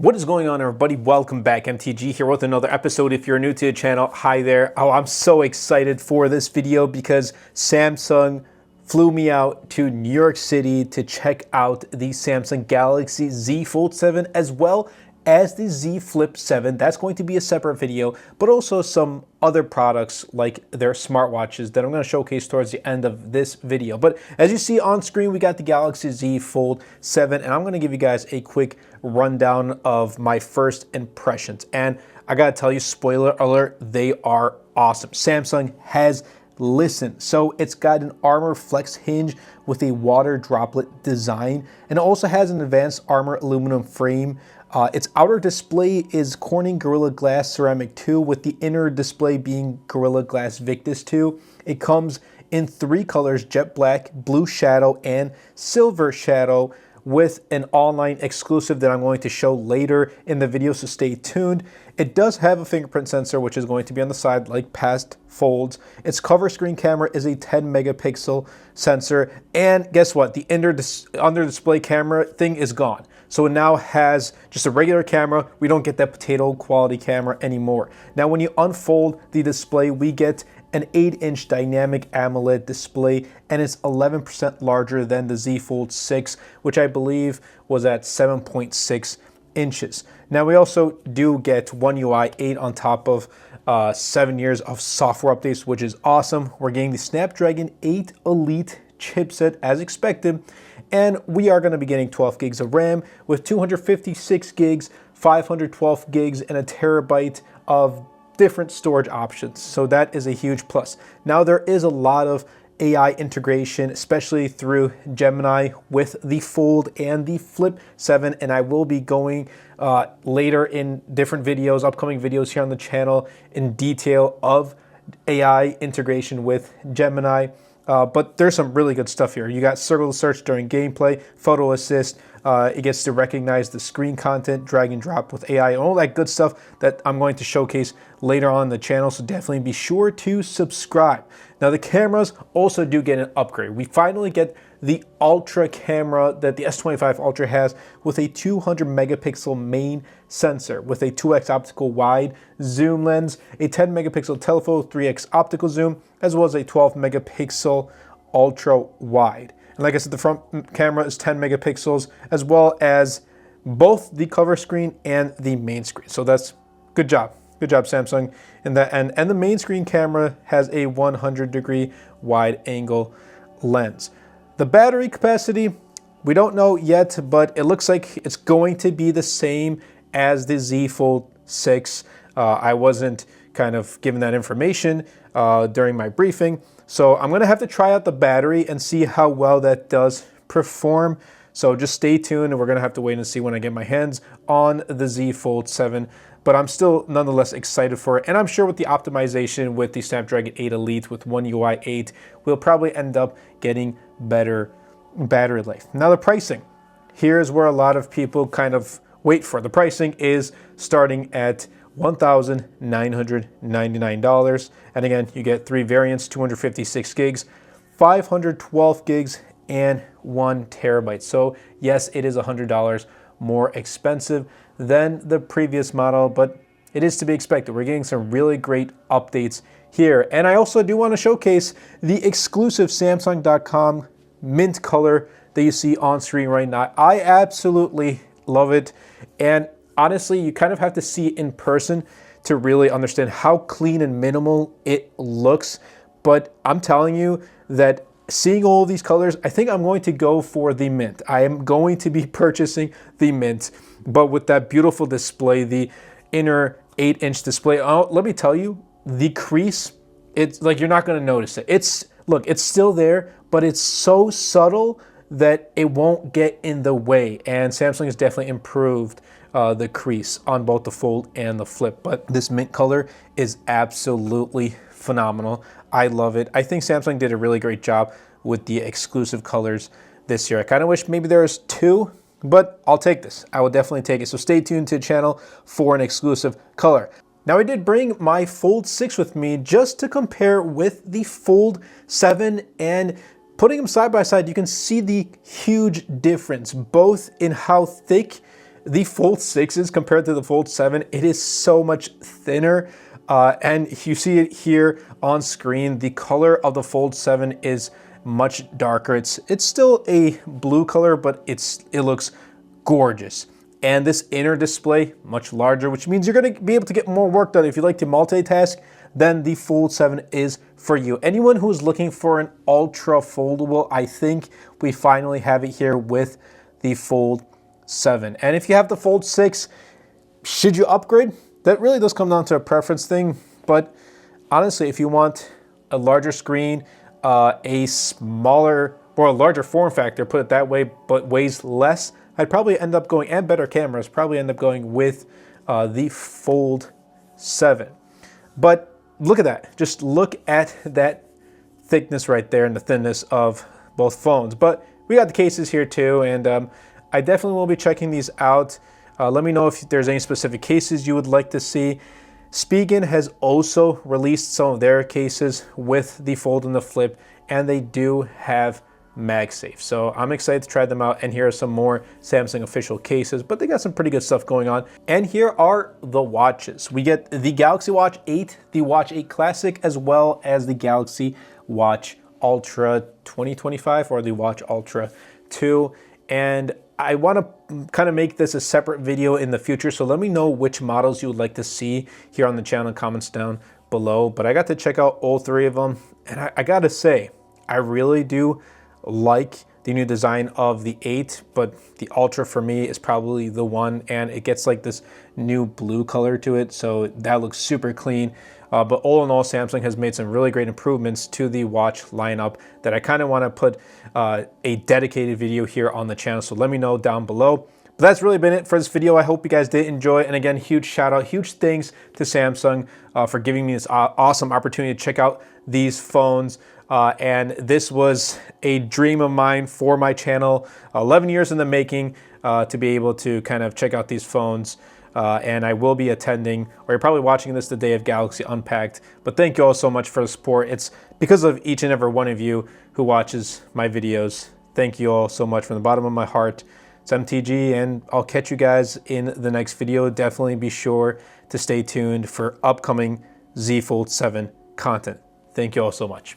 What is going on, everybody? Welcome back. MTG here with another episode. If you're new to the channel, hi there. Oh, I'm so excited for this video because Samsung flew me out to New York City to check out the Samsung Galaxy Z Fold 7 as well as the Z Flip 7. That's going to be a separate video, but also some other products like their smartwatches that I'm going to showcase towards the end of this video. But as you see on screen, we got the Galaxy Z Fold 7, and I'm going to give you guys a quick rundown of my first impressions. And I got to tell you, spoiler alert, they are awesome. Samsung has listened. So it's got an Armor Flex hinge with a water droplet design, and it also has an advanced Armor aluminum frame. Its outer display is Corning Gorilla Glass Ceramic 2 with the inner display being Gorilla Glass Victus 2. It comes in three colors: jet black, blue shadow, and silver shadow, with an online exclusive that I'm going to show later in the video, so stay tuned. It does have a fingerprint sensor, which is going to be on the side like past folds. Its cover screen camera is a 10 megapixel sensor, and guess what? The under display camera thing is gone. So it now has just a regular camera. We don't get that potato quality camera anymore. Now when you unfold the display, we get an 8-inch dynamic AMOLED display, and it's 11% larger than the Z Fold 6, which I believe was at 7.6 inches. Now we also do get One UI 8 on top of 7 years of software updates, which is awesome. We're getting the Snapdragon 8 Elite chipset as expected, and we are going to be getting 12 gigs of RAM with 256 gigs, 512 gigs, and a terabyte of different storage options. So that is a huge plus. Now there is a lot of AI integration, especially through Gemini with the Fold and the Flip 7, and I will be going later in different videos, upcoming videos here on the channel, in detail of AI integration with Gemini. But there's some really good stuff here. You got circle search during gameplay, photo assist, it gets to recognize the screen content, drag and drop with AI, and all that good stuff that I'm going to showcase later on the channel, so definitely be sure to subscribe. Now the cameras also do get an upgrade. We finally get the Ultra camera that the S25 Ultra has, with a 200 megapixel main sensor with a 2x optical wide zoom lens, a 10 megapixel telephoto 3x optical zoom, as well as a 12 megapixel ultra wide. And like I said, the front camera is 10 megapixels, as well as both the cover screen and the main screen. So that's good job. Good job, Samsung, in that end. And the main screen camera has a 100-degree wide angle lens. The battery capacity, we don't know yet, but it looks like it's going to be the same as the Z Fold 6. I wasn't kind of given that information during my briefing, so I'm going to have to try out the battery and see how well that does perform. So just stay tuned, and we're going to have to wait and see when I get my hands on the Z Fold 7. But I'm still nonetheless excited for it, and I'm sure with the optimization with the Snapdragon 8 Elite with One UI 8, we'll probably end up getting better battery life. Now the pricing, here's where a lot of people kind of wait for. The pricing is starting at $1,999, and again, you get three variants: 256 gigs, 512 gigs, and 1 terabyte. So yes, it is $100 more expensive than the previous model, but it is to be expected. We're getting some really great updates here. And I also do want to showcase the exclusive Samsung.com mint color that you see on screen right now. I absolutely love it. And honestly, you kind of have to see it in person to really understand how clean and minimal it looks. But I'm telling you that seeing all these colors, I think I'm going to go for the mint. I am going to be purchasing the mint, but with that beautiful display, the inner 8-inch display. Oh, let me tell you, the crease, it's like you're not going to notice it. Look, it's still there, but it's so subtle that it won't get in the way. And Samsung has definitely improved the crease on both the Fold and the Flip. But this mint color is absolutely phenomenal. I love it. I think Samsung did a really great job with the exclusive colors this year. I kind of wish maybe there was two, but I'll take this. I will definitely take it. So stay tuned to the channel for an exclusive color. Now I did bring my Fold 6 with me just to compare with the Fold 7, and putting them side by side, you can see the huge difference, both in how thick the Fold 6s compared to the Fold 7, it is so much thinner. And you see it here on screen. The color of the Fold 7 is much darker. It's still a blue color, but it looks gorgeous. And this inner display, much larger, which means you're gonna be able to get more work done. If you like to multitask, then the Fold 7 is for you. Anyone who's looking for an ultra foldable, I think we finally have it here with the Fold 7. And if you have the Fold 6, should you upgrade? That really does come down to a preference thing. But honestly, if you want a larger screen, a smaller or a larger form factor, put it that way, but weighs less, I'd probably end up going, and better cameras, probably end up going with the Fold 7. But look at that. Just look at that thickness right there and the thinness of both phones. But we got the cases here too, and I definitely will be checking these out. Let me know if there's any specific cases you would like to see. Spigen has also released some of their cases with the Fold and the Flip, and they do have MagSafe. So I'm excited to try them out, and here are some more Samsung official cases, but they got some pretty good stuff going on. And here are the watches. We get the Galaxy Watch 8, the Watch 8 Classic, as well as the Galaxy Watch Ultra 2025 or the Watch Ultra 2. And I want to kind of make this a separate video in the future, so let me know which models you would like to see here on the channel in comments down below. But I got to check out all three of them, and I gotta say, I really do like the new design of the 8, but the Ultra for me is probably the one, and it gets like this new blue color to it, so that looks super clean. But all in all, Samsung has made some really great improvements to the watch lineup that I kind of want to put a dedicated video here on the channel, so let me know down below. But that's really been it for this video. I hope you guys did enjoy, and again, huge shout out, huge thanks to Samsung for giving me this awesome opportunity to check out these phones. And this was a dream of mine for my channel, 11 years in the making, to be able to kind of check out these phones. And I will be attending, or you're probably watching this the day of Galaxy Unpacked. But thank you all so much for the support. It's because of each and every one of you who watches my videos. Thank you all so much from the bottom of my heart. It's MTG, and I'll catch you guys in the next video. Definitely be sure to stay tuned for upcoming Z Fold 7 content. Thank you all so much.